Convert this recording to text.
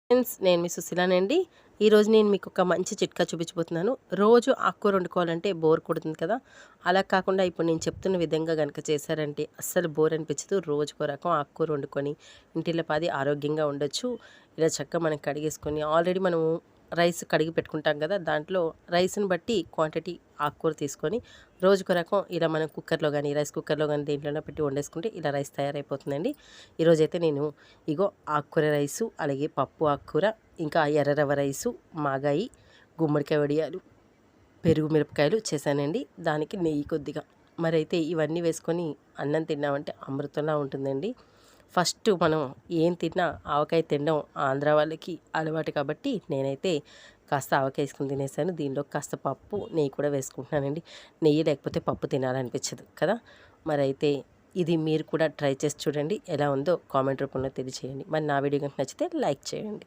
Friends, నేను మీ సుశీలానండి. ఈరోజు నేను మీకు ఒక మంచి చిట్కా చూపించబోతున్నాను. రోజు ఆకుకూర వండుకోవాలంటే బోర్ కొడుతుంది కదా! అలా కాకుండా ఇప్పుడు నేను చెప్తున్న విధంగా గనుక చేశారంటే అస్సలు బోర్ అనిపించదు. రోజుకో రకం ఆకుకూర వండుకొని ఇంటిల్లపాది ఆరోగ్యంగా ఉండొచ్చు. ఇలా చక్కగా మనం కడిగేసుకొని ఆల్రెడీ మనము రైస్ కడిగి పెట్టుకుంటాం కదా! దాంట్లో రైస్‌ని బట్టి క్వాంటిటీ ఆకుకూర తీసుకొని రోజుకో రకం ఇలా మనం కుక్కర్‌లో గానీ, రైస్ కుక్కర్‌లో గానీ దేంట్లోనో పెట్టి వండేసుకుంటే ఇలా రైస్ తయారైపోతుందండి. ఈరోజైతే నేను ఇగో ఆకుకూర రైసు, అలాగే పప్పు ఆకుకూర, ఇంకా ఎర్ర రవ్వ రైసు, మాగాయి, గుమ్మడికాయ వడియాలు, పెరుగు మిరపకాయలు చేశానండి. దానికి నెయ్యి కొద్దిగా. మరైతే ఇవన్నీ వేసుకొని అన్నం తిన్నామంటే అమృతంలా ఉంటుందండి. ఫస్ట్ మనం ఏం తిన్నా ఆవకాయ తినడం ఆంధ్ర వాళ్ళకి అలవాటు కాబట్టి నేనైతే కాస్త ఆవకాయ వేసుకొని తినేసాను. దీనిలో కాస్త పప్పు, నెయ్యి కూడా వేసుకుంటున్నానండి. నెయ్యి లేకపోతే పప్పు తినాలనిపించదు కదా! మరైతే ఇది మీరు కూడా ట్రై చేసి చూడండి. ఎలా ఉందో కామెంట్ రూపంలో తెలియచేయండి. మరి నా వీడియో కనుక నచ్చితే లైక్ చేయండి.